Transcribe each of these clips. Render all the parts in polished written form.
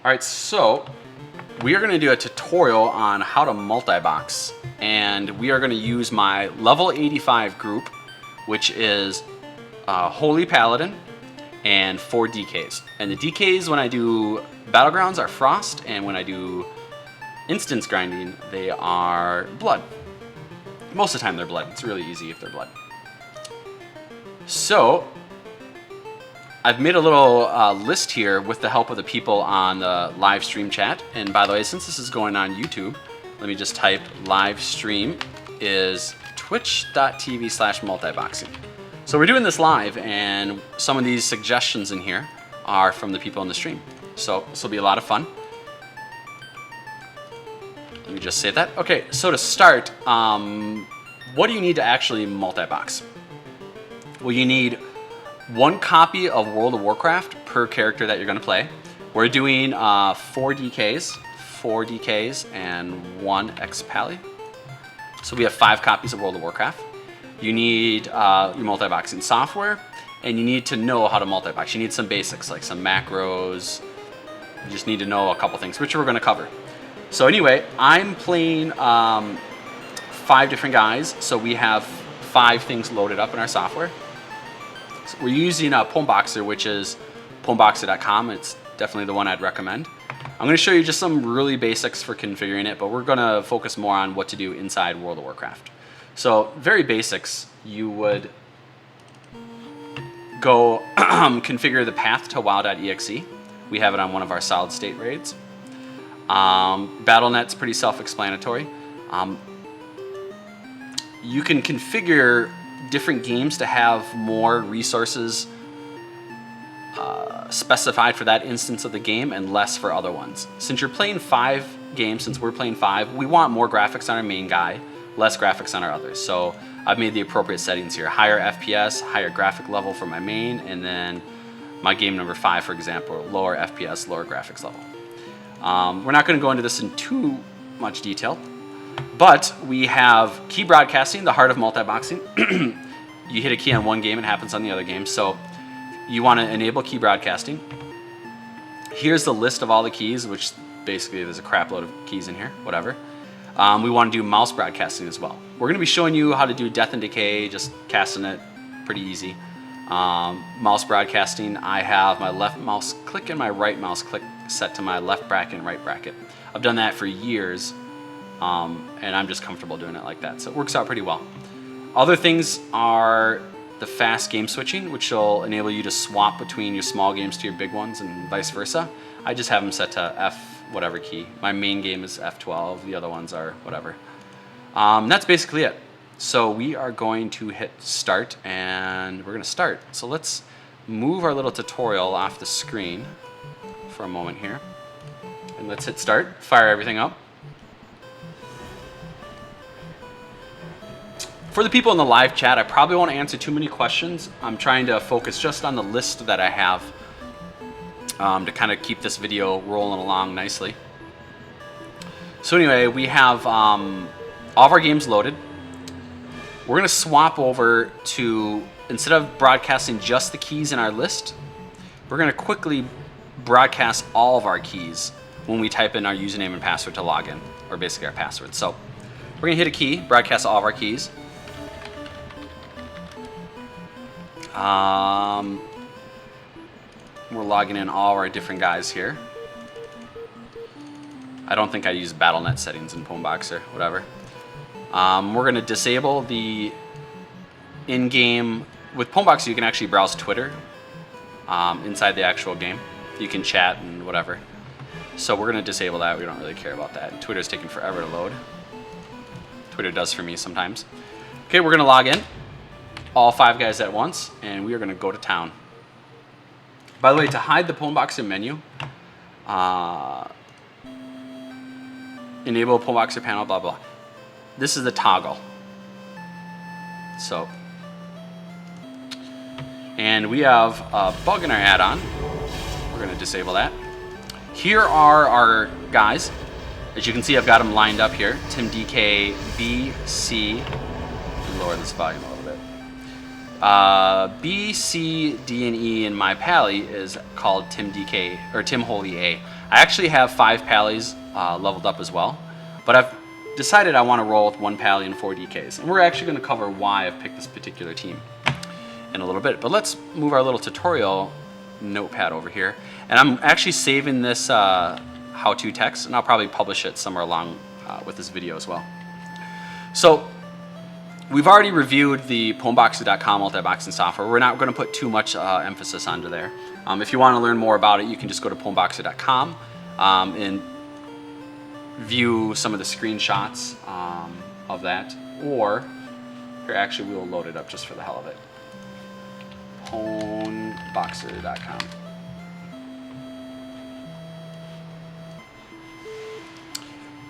All right, so we are going to do a tutorial on how to multi-box, and we are going to use my level 85 group, which is Holy Paladin and 4 DKs. And the DKs when I do Battlegrounds are Frost, and when I do Instance Grinding, they are Blood. Most of the time they're Blood. It's really easy if they're Blood. So I've made a little list here with the help of the people on the live stream chat. And by the way, since this is going on YouTube, let me just type live stream is twitch.tv/multiboxing. So we're doing this live, and some of these suggestions in here are from the people on the stream. So this will be a lot of fun. Let me just say that. Okay, so to start, what do you need to actually multi-box? Well, you need 1 copy of World of Warcraft per character that you're going to play. We're doing 4 DKs, and 1 X-Pally. So we have 5 copies of World of Warcraft. You need your multi-boxing software, and you need to know how to multi-box. You need some basics, like some macros. You just need to know a couple things, which we're going to cover. So anyway, I'm playing 5 different guys, so we have 5 things loaded up in our software. So we're using Pwnboxer, which is pwnboxer.com. It's definitely the one I'd recommend. I'm going to show you just some really basics for configuring it, but we're going to focus more on what to do inside World of Warcraft. So very basics, you would go configure the path to WoW.exe. We have it on one of our solid state raids. BattleNet's pretty self-explanatory. You can configure different games to have more resources specified for that instance of the game and less for other ones. Since you're playing 5 games, since we're playing 5, we want more graphics on our main guy, less graphics on our others. So I've made the appropriate settings here. Higher FPS, higher graphic level for my main, and then my game number 5, for example, lower FPS, lower graphics level. We're not going to go into this in too much detail, but we have key broadcasting, the heart of multi-boxing. You hit a key on one game, it happens on the other game. So you want to enable key broadcasting. Here's the list of all the keys, which basically there's a crap load of keys in here, whatever. We want to do mouse broadcasting as well. We're going to be showing you how to do Death and Decay, just casting it, pretty easy. Mouse broadcasting, I have my left mouse click and my right mouse click set to my left bracket and right bracket. I've done that for years, and I'm just comfortable doing it like that, so it works out pretty well. Other things are the fast game switching, which will enable you to swap between your small games to your big ones and vice versa. I just have them set to F whatever key. My main game is F12, the other ones are whatever. That's basically it. So we are going to hit start, and we're going to start. So let's move our little tutorial off the screen for a moment here, and let's hit start, fire everything up. For the people in the live chat, I probably won't answer too many questions. I'm trying to focus just on the list that I have to kind of keep this video rolling along nicely. So anyway, we have all of our games loaded. We're going to swap over to, instead of broadcasting just the keys in our list, we're going to quickly broadcast all of our keys when we type in our username and password to log in, or basically our password. So we're going to hit a key, broadcast all of our keys. We're logging in all of our different guys here. I don't think I use BattleNet settings in Pwnboxer, whatever. We're going to disable the in-game. With Pwnboxer, you can actually browse Twitter inside the actual game. You can chat and whatever. So we're going to disable that. We don't really care about that. Twitter's taking forever to load. Twitter does for me sometimes. Okay, we're going to log in. All 5 guys at once, and we are going to go to town. By the way, to hide the Pwnboxer menu, enable Pwnboxer panel, blah, blah. This is the toggle. So, and we have a bug in our add-on. We're going to disable that. Here are our guys. As you can see, I've got them lined up here. Tim DK, B, C. Lower this volume a little bit. B, C, D, and E in my pally is called Tim DK or Tim Holy A. I actually have 5 pallies leveled up as well, but I've decided I want to roll with 1 pally and 4 DKs, and we're actually going to cover why I've picked this particular team in a little bit. But let's move our little tutorial notepad over here, and I'm actually saving this how-to text, and I'll probably publish it somewhere along with this video as well. So we've already reviewed the Pwnboxer.com multi-boxing software. We're not going to put too much emphasis onto there. If you want to learn more about it, you can just go to Pwnboxer.com and view some of the screenshots of that. Or, here, actually, we will load it up just for the hell of it. Pwnboxer.com.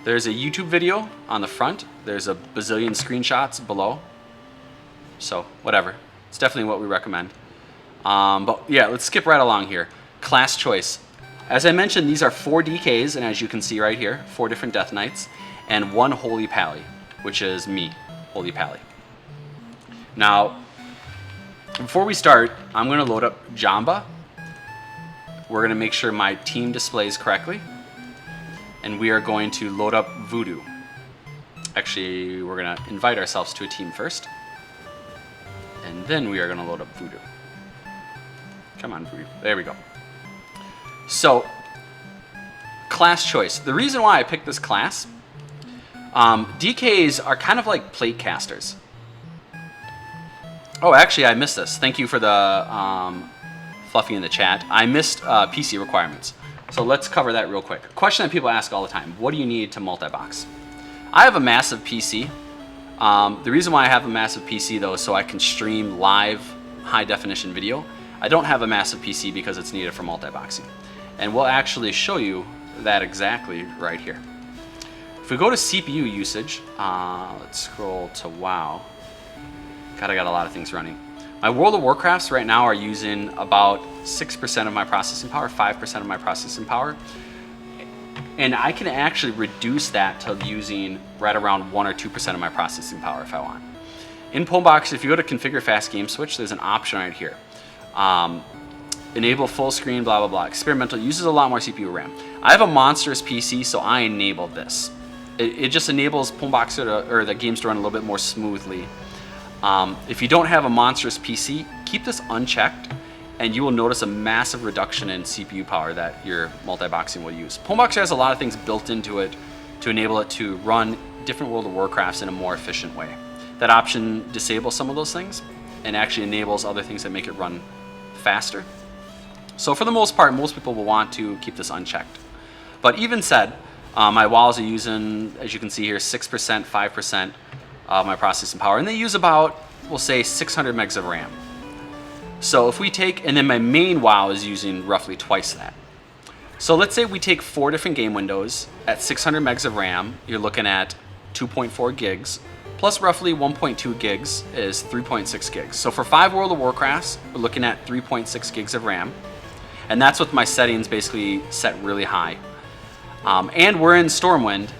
There's a YouTube video on the front. There's a bazillion screenshots below. So, whatever. It's definitely what we recommend. But yeah, let's skip right along here. Class choice. As I mentioned, these are 4 DKs, and as you can see right here, 4 different Death Knights, and 1 Holy Pally, which is me, Holy Pally. Now, before we start, I'm going to load up Jamba. We're going to make sure my team displays correctly. And we are going to load up Voodoo. Actually, we're going to invite ourselves to a team first. And then we are going to load up Voodoo. Come on, Voodoo. There we go. So, class choice. The reason why I picked this class, DKs are kind of like plate casters. Oh, actually, I missed this. Thank you for the Fluffy in the chat. I missed PC requirements. So let's cover that real quick. Question that people ask all the time: what do you need to multi-box? I have a massive PC. The reason why I have a massive PC though is so I can stream live high definition video. I don't have a massive PC because it's needed for multi-boxing. And we'll actually show you that exactly right here. If we go to CPU usage, let's scroll to WoW. God, I got a lot of things running. My World of Warcrafts right now are using about 6% of my processing power, 5% of my processing power. And I can actually reduce that to using right around 1 or 2% of my processing power if I want. In Pwnboxer, if you go to Configure Fast Game Switch, there's an option right here. Enable full screen, blah, blah, blah. Experimental uses a lot more CPU RAM. I have a monstrous PC, so I enabled this. It just enables Pwnboxer or the games to run a little bit more smoothly. If you don't have a monstrous PC, keep this unchecked, and you will notice a massive reduction in CPU power that your multi-boxing will use. Pwnboxer has a lot of things built into it to enable it to run different World of Warcrafts in a more efficient way. That option disables some of those things and actually enables other things that make it run faster. So for the most part, most people will want to keep this unchecked. But even said, my walls are using, as you can see here, 6%, 5%. Of my processing power, and they use about, we'll say, 600 megs of RAM. So if we take, and then my main WoW is using roughly twice that. So let's say we take 4 different game windows at 600 megs of RAM, you're looking at 2.4 gigs, plus roughly 1.2 gigs is 3.6 gigs. So for 5 World of Warcrafts, we're looking at 3.6 gigs of RAM, and that's with my settings basically set really high. And we're in Stormwind,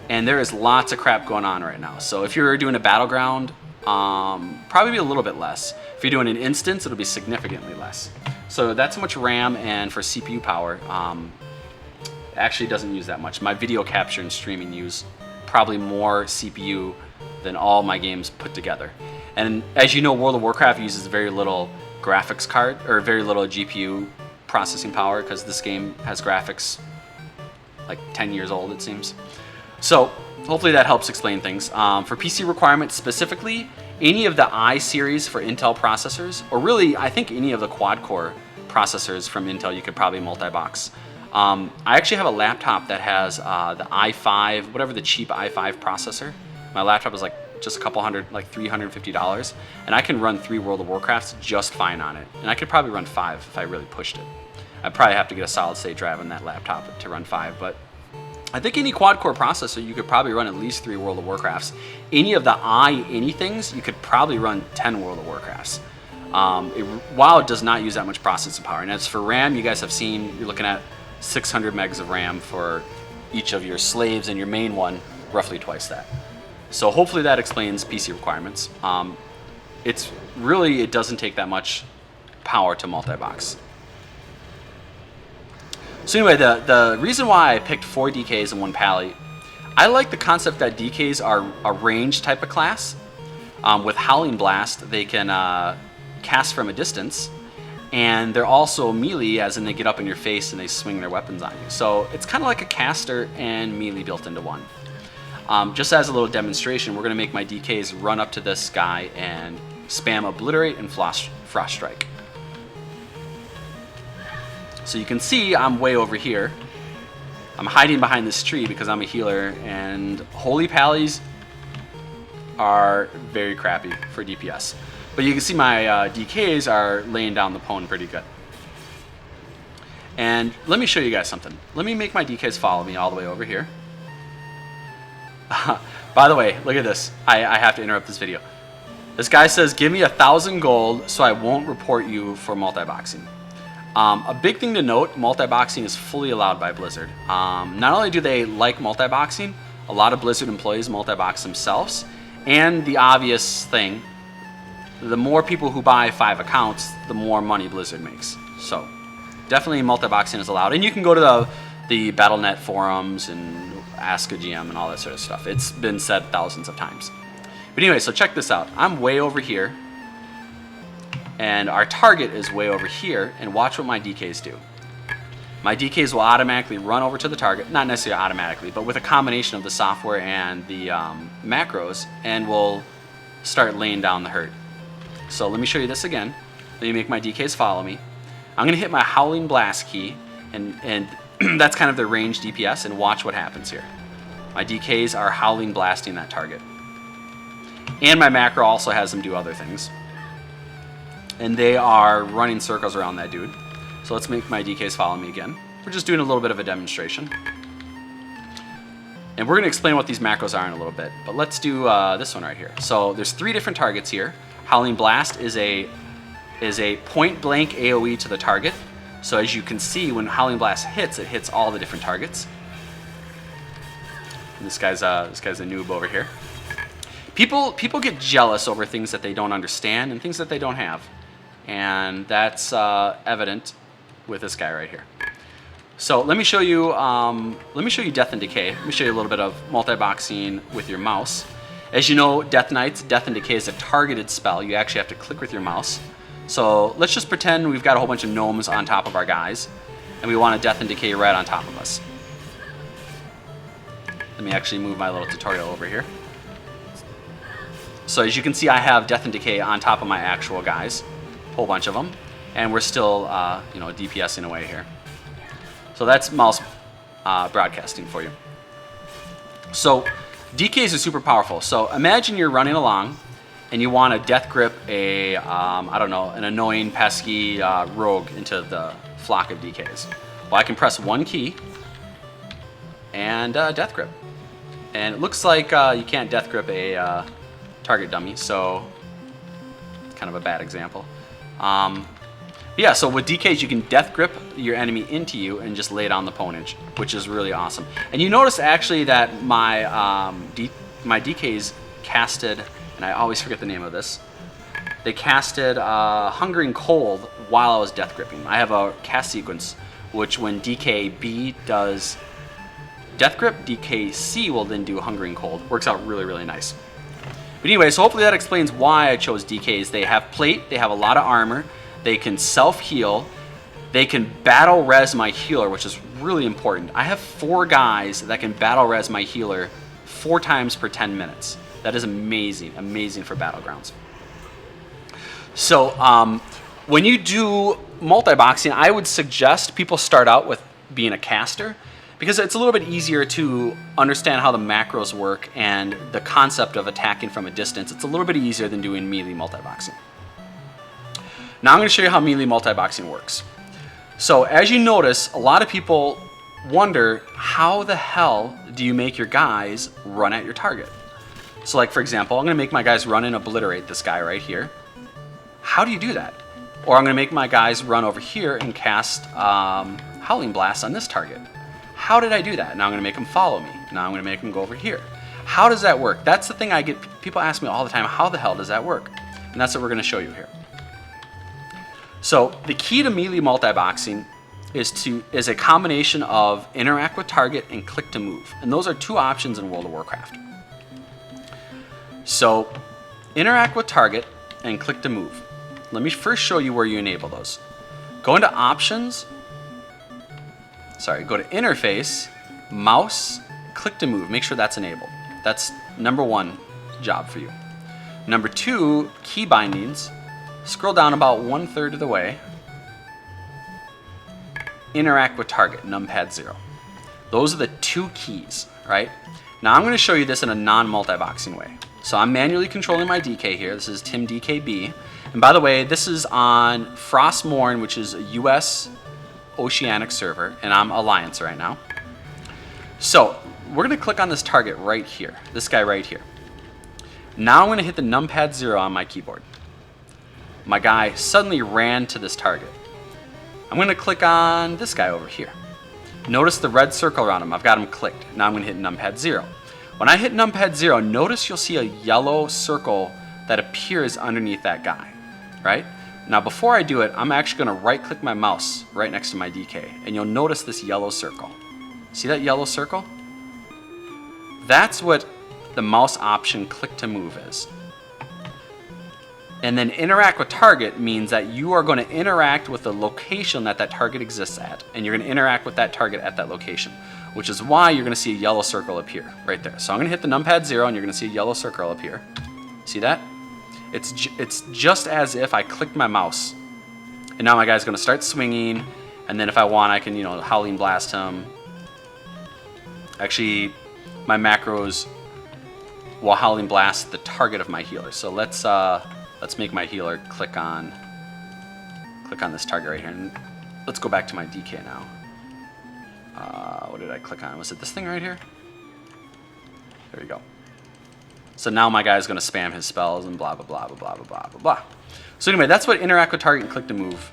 and there is lots of crap going on right now. So if you're doing a battleground, probably be a little bit less. If you're doing an instance, it'll be significantly less. So that's how much RAM, and for CPU power, actually doesn't use that much. My video capture and streaming use probably more CPU than all my games put together. And as you know, World of Warcraft uses very little graphics card, or very little GPU processing power, because this game has graphics like 10 years old, it seems. So hopefully that helps explain things. For PC requirements specifically, any of the i series for Intel processors, or really I think any of the quad-core processors from Intel, you could probably multi-box. I actually have a laptop that has the i5, whatever the cheap i5 processor. My laptop is like just a couple hundred, like $350, and I can run 3 World of Warcrafts just fine on it. And I could probably run 5 if I really pushed it. I'd probably have to get a solid state drive on that laptop to run 5, but I think any quad-core processor, you could probably run at least 3 World of Warcrafts. Any of the anythings, you could probably run 10 World of Warcrafts. WoW does not use that much processing power. And as for RAM, you guys have seen, you're looking at 600 megs of RAM for each of your slaves, and your main one, roughly twice that. So hopefully that explains PC requirements. it's really, it doesn't take that much power to multi-box. So anyway, the reason why I picked 4 DKs and 1 Pally, I like the concept that DKs are a range type of class. With Howling Blast, they can cast from a distance, and they're also melee, as in they get up in your face and they swing their weapons on you. So it's kind of like a caster and melee built into one. Just as a little demonstration, we're going to make my DKs run up to this guy and spam Obliterate and Frost Strike. So you can see I'm way over here. I'm hiding behind this tree because I'm a healer, and Holy Pallies are very crappy for DPS. But you can see my DKs are laying down the pwn pretty good. And let me show you guys something. Let me make my DKs follow me all the way over here. By the way, look at this. I have to interrupt this video. This guy says, give me 1,000 gold so I won't report you for multi-boxing. A big thing to note, multi-boxing is fully allowed by Blizzard. Not only do they like multi-boxing, a lot of Blizzard employees multi-box themselves, and the obvious thing, the more people who buy 5 accounts, the more money Blizzard makes. So definitely multi-boxing is allowed, and you can go to the Battle.net forums and ask a GM and all that sort of stuff. It's been said thousands of times. But anyway, so check this out. I'm way over here, and our target is way over here, and watch what my DKs do. My DKs will automatically run over to the target, not necessarily automatically, but with a combination of the software and the macros, and will start laying down the hurt. So let me show you this again. Let me make my DKs follow me. I'm going to hit my Howling Blast key, and that's kind of the range DPS, and watch what happens here. My DKs are Howling Blasting that target. And my macro also has them do other things. And they are running circles around that dude. So let's make my DKs follow me again. We're just doing a little bit of a demonstration. And we're going to explain what these macros are in a little bit. But let's do this one right here. So there's 3 different targets here. Howling Blast is a point blank AoE to the target. So as you can see, when Howling Blast hits, it hits all the different targets. And this guy's a noob over here. People get jealous over things that they don't understand and things that they don't have. And that's evident with this guy right here. So let me show you Death and Decay. Let me show you a little bit of multi-boxing with your mouse. As you know, Death Knights, Death and Decay is a targeted spell. You actually have to click with your mouse. So let's just pretend we've got a whole bunch of gnomes on top of our guys, and we want a Death and Decay right on top of us. Let me actually move my little tutorial over here. So as you can see, I have Death and Decay on top of my actual guys, a whole bunch of them, and we're still, DPSing away here. So that's mouse broadcasting for you. So DKs are super powerful. So imagine you're running along, and you want to death grip an annoying, pesky rogue into the flock of DKs. Well, I can press one key and death grip. And it looks like you can't death grip a target dummy, so it's kind of a bad example. Yeah, so with DKs, you can death grip your enemy into you and just lay down the ponage, which is really awesome. And you notice actually that my DKs casted, and I always forget the name of this, they casted Hungering Cold while I was death gripping. I have a cast sequence which when DKB does death grip, DKC will then do Hungering Cold. Works out really, really nice. But anyway, so hopefully that explains why I chose DKs. They have plate, they have a lot of armor, they can self-heal, they can battle res my healer, which is really important. I have 4 guys that can battle res my healer 4 times per 10 minutes. That is amazing, amazing for Battlegrounds. So when you do multi-boxing, I would suggest people start out with being a caster, because it's a little bit easier to understand how the macros work and the concept of attacking from a distance. It's a little bit easier than doing melee multi-boxing. Now I'm going to show you how melee multi-boxing works. So as you notice, a lot of people wonder, how the hell do you make your guys run at your target? So like, for example, I'm going to make my guys run and obliterate this guy right here. How do you do that? Or I'm going to make my guys run over here and cast Howling Blast on this target. How did I do that? Now I'm going to make them follow me. Now I'm going to make them go over here. How does that work? That's the thing I get. People ask me all the time, how the hell does that work? And that's what we're going to show you here. So the key to melee multi-boxing is a combination of interact with target and click to move. And those are two options in World of Warcraft. So interact with target and click to move. Let me first show you where you enable those. Go into options, go to interface, mouse, click to move. Make sure that's enabled. That's number one job for you. Number two, key bindings. Scroll down about 1/3 of the way. Interact with target, numpad 0. Those are the two keys, right? Now I'm going to show you this in a non-multi-boxing way. So I'm manually controlling my DK here. This is Tim DKB. And by the way, this is on Frostmourne, which is a US Oceanic server, and I'm Alliance right now. So we're going to click on this target right here, this guy right here. Now I'm going to hit the numpad 0 on my keyboard. My guy suddenly ran to this target. I'm going to click on this guy over here. Notice the red circle around him. I've got him clicked. Now I'm going to hit numpad 0. When I hit numpad 0, notice you'll see a yellow circle that appears underneath that guy, right? Now before I do it, I'm actually going to right click my mouse right next to my DK, and you'll notice this yellow circle. See that yellow circle? That's what the mouse option click to move is. And then interact with target means that you are going to interact with the location that that target exists at, and you're going to interact with that target at that location, which is why you're going to see a yellow circle appear right there. So I'm going to hit the numpad 0, and you're going to see a yellow circle appear. See that? It's just as if I clicked my mouse, and now my guy's going to start swinging, and then if I want, I can, you know, Howling Blast him. Actually, my macros will Howling Blast the target of my healer. So let's make my healer click on this target right here, and let's go back to my DK now. What did I click on? Was it this thing right here? There we go. So now my guy's going to spam his spells and blah, blah, blah, blah, blah, blah, blah, blah. So anyway, that's what interact with target and click to move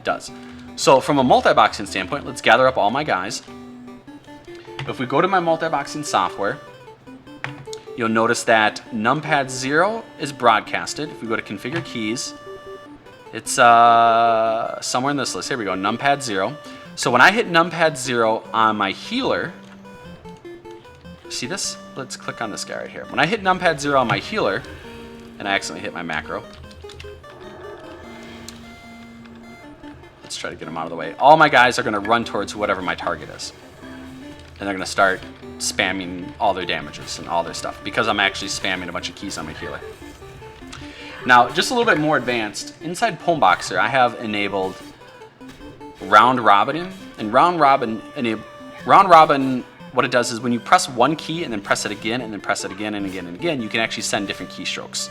does. So from a multi-boxing standpoint, let's gather up all my guys. If we go to my multi-boxing software, you'll notice that numpad 0 is broadcasted. If we go to configure keys, it's somewhere in this list. Here we go, numpad 0. So when I hit numpad 0 on my healer, see this? Let's click on this guy right here. When I hit numpad 0 on my healer, and I accidentally hit my macro, let's try to get him out of the way. All my guys are going to run towards whatever my target is. And they're going to start spamming all their damages and all their stuff because I'm actually spamming a bunch of keys on my healer. Now, just a little bit more advanced, inside Pwnboxer, I have enabled round robining. And round robin, what it does is when you press one key and then press it again and then press it again and again and again, you can actually send different keystrokes.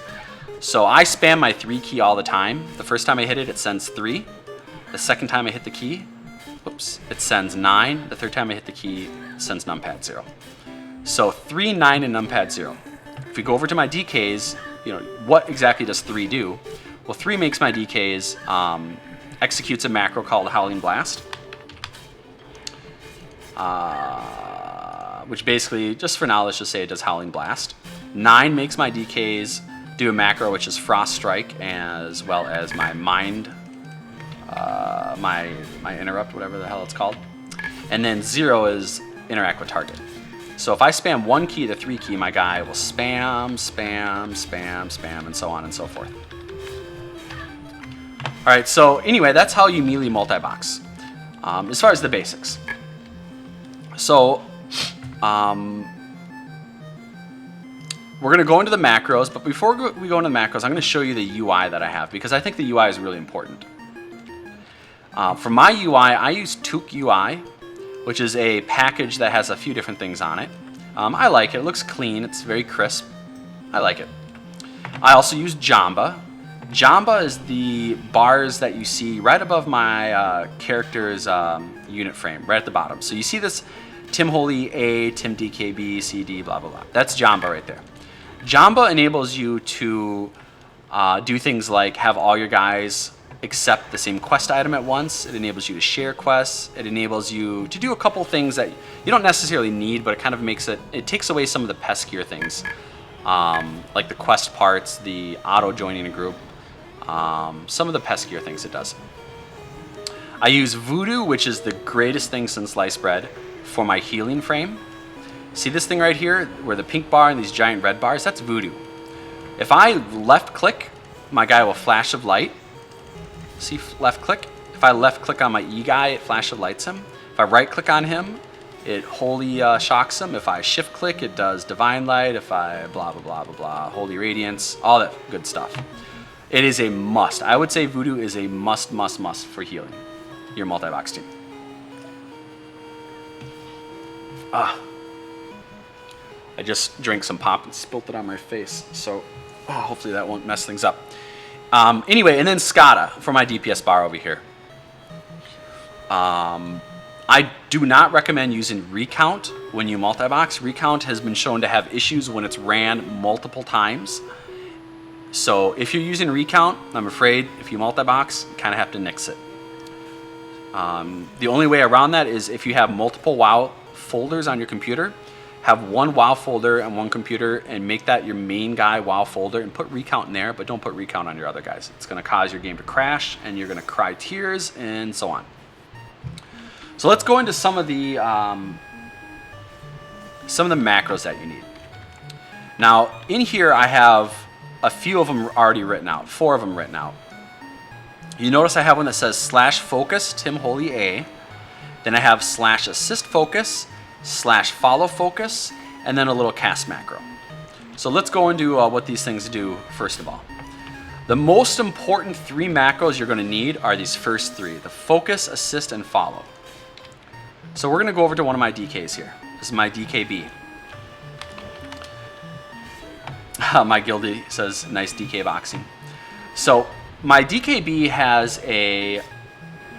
So I spam my 3 key all the time. The first time I hit it, it sends 3. The second time I hit the key, it sends 9. The third time I hit the key, it sends numpad 0. So 3, 9, and numpad 0. If we go over to my DKs, you know, what exactly does 3 do? Well, 3 makes my DKs, executes a macro called Howling Blast, which basically, just for now, let's just say it does Howling Blast. 9 makes my DKs do a macro, which is Frost Strike, as well as my Mind, my Interrupt, whatever the hell it's called. And then 0 is interact with target. So if I spam one key, the 3 key, my guy will spam, spam, spam, spam, and so on and so forth. All right, so anyway, that's how you melee multi-box, as far as the basics. So we're going to go into the macros, but before we go into the macros, I'm going to show you the UI that I have, because I think the UI is really important. For my UI, I use Took UI, which is a package that has a few different things on it. I like it. It looks clean. It's very crisp. I like it. I also use Jamba. Jamba is the bars that you see right above my character's unit frame, right at the bottom. So you see this Tim Holy A, Tim DKB, CD, blah, blah, blah. That's Jamba right there. Jamba enables you to do things like have all your guys accept the same quest item at once. It enables you to share quests. It enables you to do a couple things that you don't necessarily need, but it kind of makes it takes away some of the peskier things like the quest parts, the auto joining a group, some of the peskier things it does. I use Voodoo, which is the greatest thing since sliced bread, for my healing frame. See this thing right here, where the pink bar and these giant red bars? That's Voodoo. If I left click, my guy will flash of light. See left click? If I left click on my E guy, it flash of lights him. If I right click on him, it holy shocks him. If I shift click, it does divine light. If I blah, blah, blah, blah, blah, holy radiance, all that good stuff. It is a must. I would say Voodoo is a must for healing your multi-box team. I just drank some pop and spilt it on my face, so hopefully that won't mess things up. Anyway, and then Skada for my DPS bar over here. I do not recommend using Recount when you multi-box. Recount has been shown to have issues when it's ran multiple times. So if you're using Recount, I'm afraid if you multi-box, you kind of have to nix it. The only way around that is if you have multiple WoW folders on your computer, have one WoW folder on one computer and make that your main guy WoW folder and put Recount in there, but don't put Recount on your other guys. It's going to cause your game to crash and you're going to cry tears and so on. So let's go into some of the macros that you need. Now in here I have a few of them already written out, 4 of them written out. You notice I have one that says /focus Tim Holy A, then I have /assist focus, /follow focus, and then a little cast macro. So let's go into what these things do first of all. The most important 3 macros you're going to need are these first 3, the focus, assist, and follow. So we're going to go over to one of my DKs here. This is my DKB. My guildie says nice DK boxing. So my DKB has a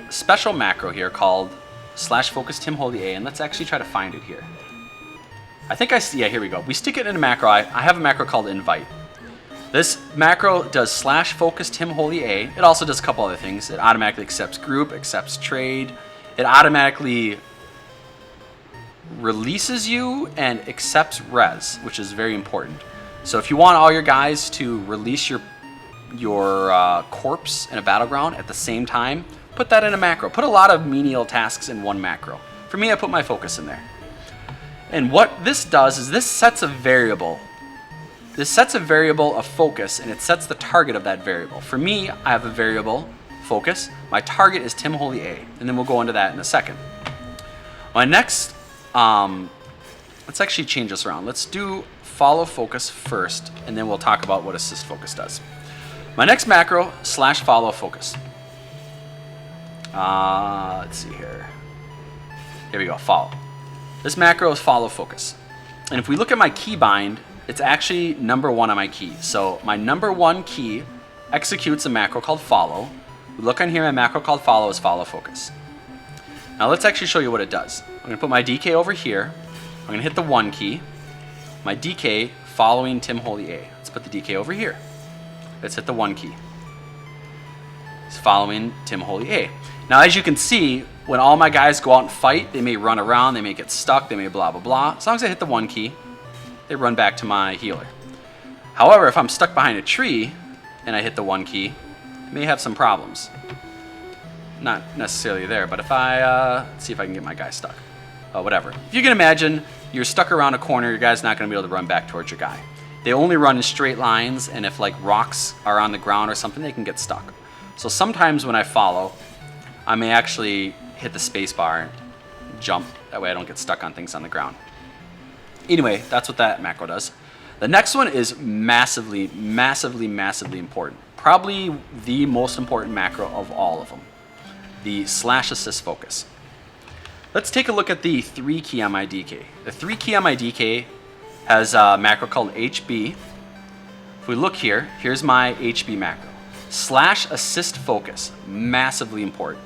special macro here called /focus Tim Holy A, and let's actually try to find it here. I think I see, yeah, here we go. We stick it in a macro. I have a macro called invite. This macro does /focus Tim Holy A. It also does a couple other things. It automatically accepts group, accepts trade. It automatically releases you and accepts res, which is very important. So if you want all your guys to release your corpse in a battleground at the same time, put that in a macro. Put a lot of menial tasks in one macro. For me, I put my focus in there. And what this does is this sets a variable. This sets a variable of focus, and it sets the target of that variable. For me, I have a variable, focus. My target is Tim Holy A, and then we'll go into that in a second. My next, let's actually change this around. Let's do follow focus first, and then we'll talk about what assist focus does. My next macro, /follow focus. Let's see here. Here we go, follow. This macro is follow focus. And if we look at my keybind, it's actually number 1 on my key. So my number 1 key executes a macro called follow. We look on here, my macro called follow is follow focus. Now let's actually show you what it does. I'm going to put my DK over here. I'm going to hit the 1 key. My DK following Tim Holy A. Let's put the DK over here. Let's hit the 1 key. It's following Tim Holy A. Now as you can see, when all my guys go out and fight, they may run around, they may get stuck, they may blah blah blah. As long as I hit the 1 key, they run back to my healer. However, if I'm stuck behind a tree and I hit the 1 key, I may have some problems. Not necessarily there, but if I, let's see if I can get my guy stuck. Whatever. If you can imagine, you're stuck around a corner, your guy's not going to be able to run back towards your guy. They only run in straight lines, and if like rocks are on the ground or something, they can get stuck. So sometimes when I follow, I may actually hit the space bar and jump. That way I don't get stuck on things on the ground. Anyway, that's what that macro does. The next one is massively important. Probably the most important macro of all of them. The /assist focus. Let's take a look at the 3 key on my DK. The 3 key on my DK has a macro called HB. If we look here, here's my HB macro. /assist focus, massively important.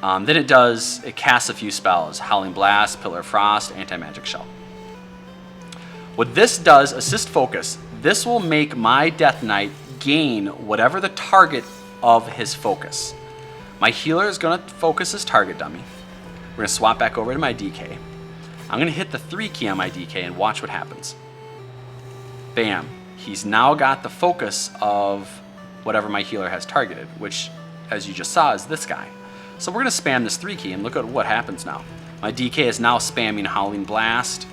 Then it casts a few spells, Howling Blast, Pillar of Frost, Anti-Magic Shell. What this does, assist focus, this will make my Death Knight gain whatever the target of his focus. My healer is going to focus his target dummy. We're going to swap back over to my DK. I'm going to hit the 3 key on my DK and watch what happens. Bam. He's now got the focus of whatever my healer has targeted, which, as you just saw, is this guy. So we're going to spam this 3 key, and look at what happens now. My DK is now spamming Howling Blast.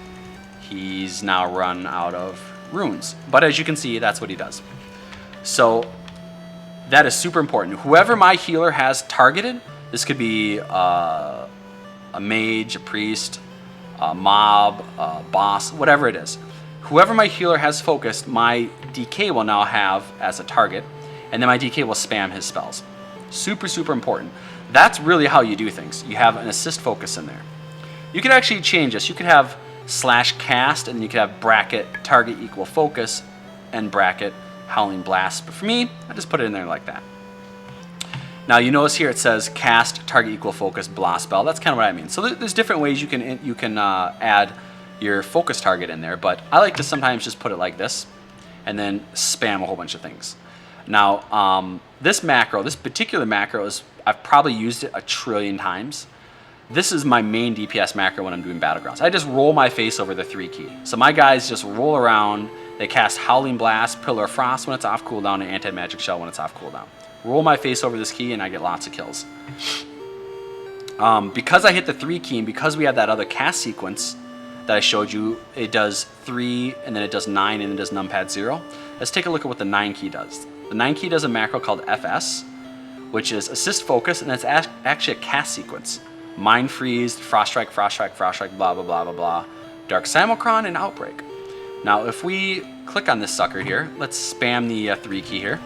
He's now run out of runes. But as you can see, that's what he does. So that is super important. Whoever my healer has targeted, this could be a mage, a priest, a mob, a boss, whatever it is. Whoever my healer has focused, my DK will now have as a target, and then my DK will spam his spells. Super, super important. That's really how you do things. You have an assist focus in there. You could actually change this. You could have /cast, and you could have bracket target equal focus and bracket Howling Blast. But for me, I just put it in there like that. Now you notice here it says cast target equal focus blah spell. That's kind of what I mean. So there's different ways you can add your focus target in there, but I like to sometimes just put it like this and then spam a whole bunch of things. Now this particular macro is, I've probably used it a trillion times. This is my main DPS macro when I'm doing Battlegrounds. I just roll my face over the 3 key. So my guys just roll around. They cast Howling Blast, Pillar of Frost when it's off cooldown, and Anti-Magic Shell when it's off cooldown. Roll my face over this key and I get lots of kills. Because I hit the 3 key and because we have that other cast sequence that I showed you, it does 3 and then it does 9 and it does numpad 0. Let's take a look at what the 9 key does. The 9 key does a macro called FS, which is assist focus, and it's actually a cast sequence. Mind Freeze, Frost Strike, Frost Strike, Frost Strike, blah, blah, blah, blah, blah. Dark Simulacron, and Outbreak. Now, if we click on this sucker here, let's spam the 3 key here.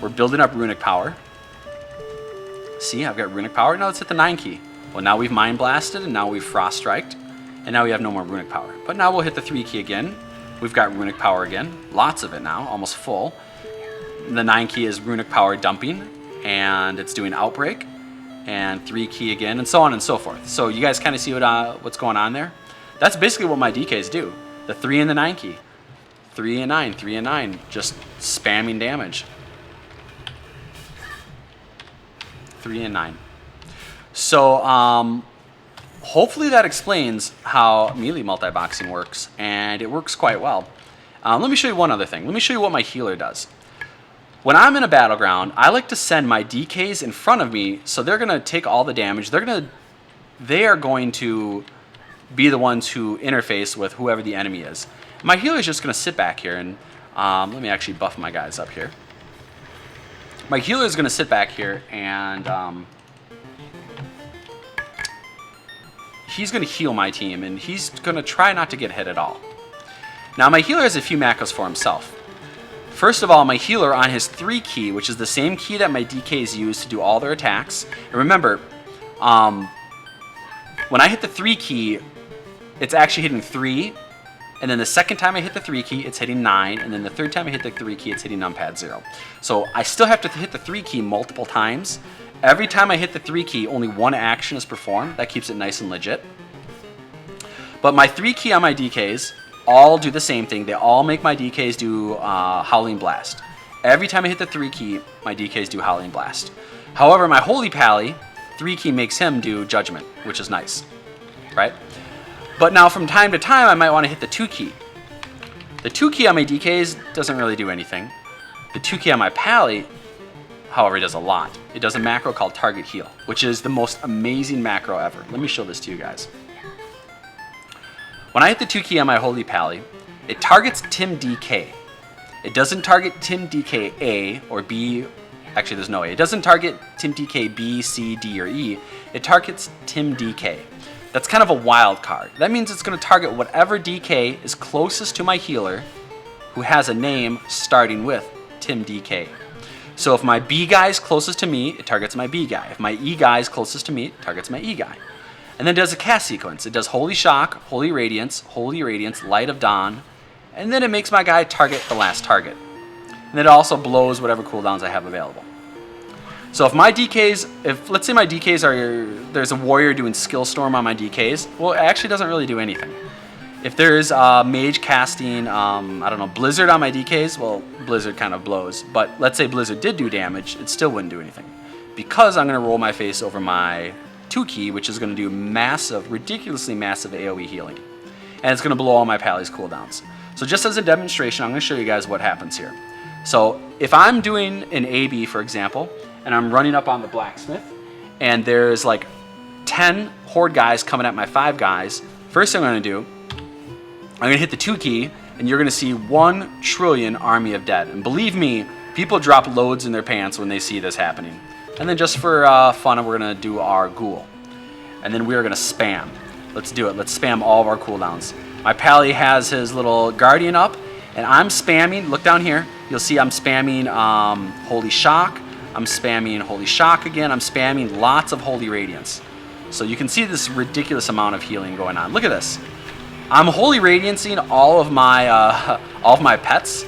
We're building up runic power. See, I've got runic power. Now let's hit the 9 key. Well, now we've Mind Blasted, and now we've Frost Striked, and now we have no more runic power. But now we'll hit the 3 key again. We've got runic power again. Lots of it now, almost full. The 9 key is runic power dumping, and it's doing Outbreak. And 3 key again, and so on and so forth. So you guys kind of see what's going on there? That's basically what my DKs do. The 3 and the 9 key. 3 and 9, 3 and 9. Just spamming damage. 3 and 9. So hopefully that explains how melee multiboxing works, and it works quite well. Let me show you one other thing. Let me show you what my healer does. When I'm in a battleground, I like to send my DKs in front of me, so they're going to take all the damage. They are going to be the ones who interface with whoever the enemy is. My healer is just going to sit back here, and let me actually buff my guys up here. My healer is going to sit back here, and he's going to heal my team, and he's going to try not to get hit at all. Now, my healer has a few macros for himself. First of all, my healer on his 3 key, which is the same key that my DKs use to do all their attacks. And remember, when I hit the 3 key, it's actually hitting 3. And then the second time I hit the 3 key, it's hitting 9. And then the third time I hit the 3 key, it's hitting numpad 0. So I still have to hit the 3 key multiple times. Every time I hit the 3 key, only one action is performed. That keeps it nice and legit. But my 3 key on my DKs all do the same thing. They all make my DKs do Howling Blast. Every time I hit the 3 key, my DKs do Howling Blast. However, my Holy Pally, 3 key makes him do Judgment, which is nice, right? But now from time to time, I might want to hit the 2 key. The 2 key on my DKs doesn't really do anything. The 2 key on my Pally, however, does a lot. It does a macro called Target Heal, which is the most amazing macro ever. Let me show this to you guys. When I hit the 2 key on my Holy Pally, it targets Tim DK. It doesn't target Tim DK A or B. Actually, there's no A. It doesn't target Tim DK B, C, D, or E. It targets Tim DK. That's kind of a wild card. That means it's going to target whatever DK is closest to my healer who has a name starting with Tim DK. So if my B guy is closest to me, it targets my B guy. If my E guy is closest to me, it targets my E guy. And then it does a cast sequence. It does Holy Shock, Holy Radiance, Light of Dawn, and then it makes my guy target the last target. And then it also blows whatever cooldowns I have available. So if my DKs, let's say my DKs there's a warrior doing Skill Storm on my DKs, well, it actually doesn't really do anything. If there's a mage casting, I don't know, Blizzard on my DKs, well, Blizzard kind of blows. But let's say Blizzard did do damage, it still wouldn't do anything. Because I'm going to roll my face over my 2 key, which is going to do massive, ridiculously massive AoE healing. and it's going to blow all my Pally's cooldowns. So just as a demonstration, I'm going to show you guys what happens here. So if I'm doing an AB, for example, and I'm running up on the blacksmith, and there's like 10 horde guys coming at my 5 guys, first thing I'm going to do, I'm going to hit the 2 key, and you're going to see 1 trillion army of dead. And believe me, people drop loads in their pants when they see this happening. And then just for fun, we're going to do our ghoul. And then we're going to spam. Let's do it. Let's spam all of our cooldowns. My Pally has his little guardian up, and I'm spamming. Look down here. You'll see I'm spamming Holy Shock. I'm spamming Holy Shock again. I'm spamming lots of Holy Radiance. So you can see this ridiculous amount of healing going on. Look at this. I'm Holy Radiancing all of my pets.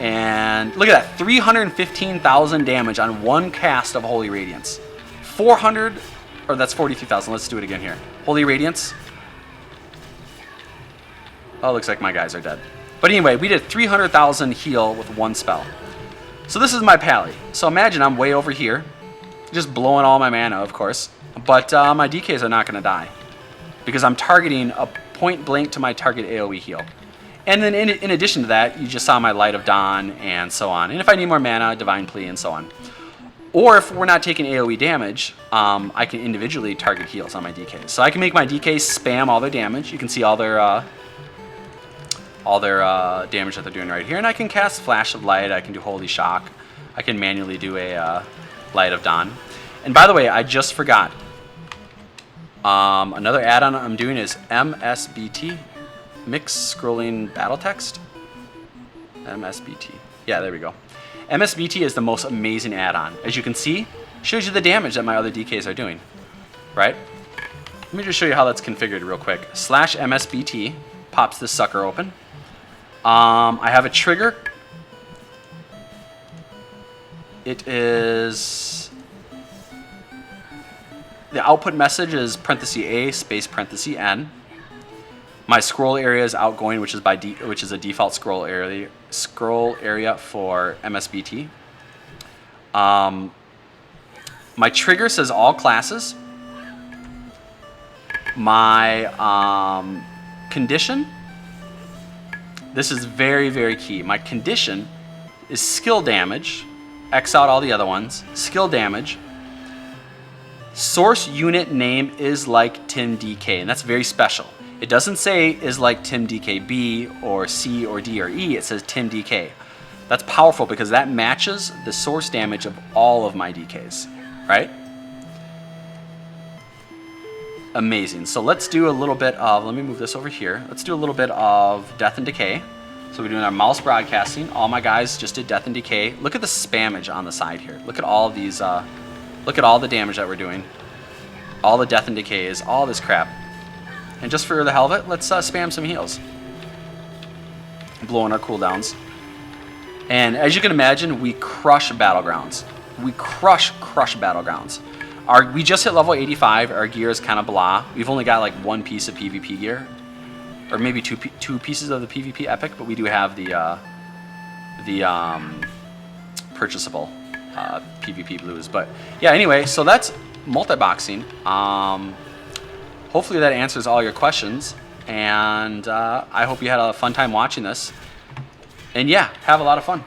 And look at that, 315,000 damage on 1 cast of Holy Radiance. 400, or that's 42,000. Let's do it again here. Holy Radiance. Oh, looks like my guys are dead. But anyway, we did 300,000 heal with 1 spell. So this is my Pally. So imagine I'm way over here, just blowing all my mana, of course. But my DKs are not going to die, because I'm targeting a point blank to my target AoE heal. And then in addition to that, you just saw my Light of Dawn and so on. And if I need more mana, Divine Plea and so on. Or if we're not taking AoE damage, I can individually target heals on my DKs. So I can make my DKs spam all their damage. You can see all their damage that they're doing right here. And I can cast Flash of Light. I can do Holy Shock. I can manually do a Light of Dawn. And by the way, I just forgot. Another add-on I'm doing is MSBT. Mixed Scrolling Battle Text. MSBT. Yeah, there we go. MSBT is the most amazing add-on. As you can see, shows you the damage that my other DKs are doing. Right? Let me just show you how that's configured real quick. /MSBT pops this sucker open. I have a trigger. It is... The output message is /A space /N. My scroll area is outgoing, which is a default scroll area for MSBT. My trigger says all classes. My condition, this is very, very key. My condition is skill damage. X out all the other ones. Skill damage. Source unit name is like TimDK, and that's very special. It doesn't say is like TimDKB or C or D or E. It says TimDK. That's powerful because that matches the source damage of all of my DKs, right? Amazing. So let's do a little bit of, let me move this over here. Let's do a little bit of Death and Decay. So we're doing our mouse broadcasting. All my guys just did Death and Decay. Look at the spammage on the side here. Look at all of these, look at all the damage that we're doing. All the Death and Decays, all this crap. And just for the hell of it, let's spam some heals. Blowing our cooldowns. And as you can imagine, we crush Battlegrounds. We crush Battlegrounds. We just hit level 85. Our gear is kind of blah. We've only got like 1 piece of PvP gear. Or maybe two pieces of the PvP epic, but we do have the purchasable PvP blues. But yeah, anyway, so that's multiboxing. Hopefully that answers all your questions, and I hope you had a fun time watching this. And yeah, have a lot of fun.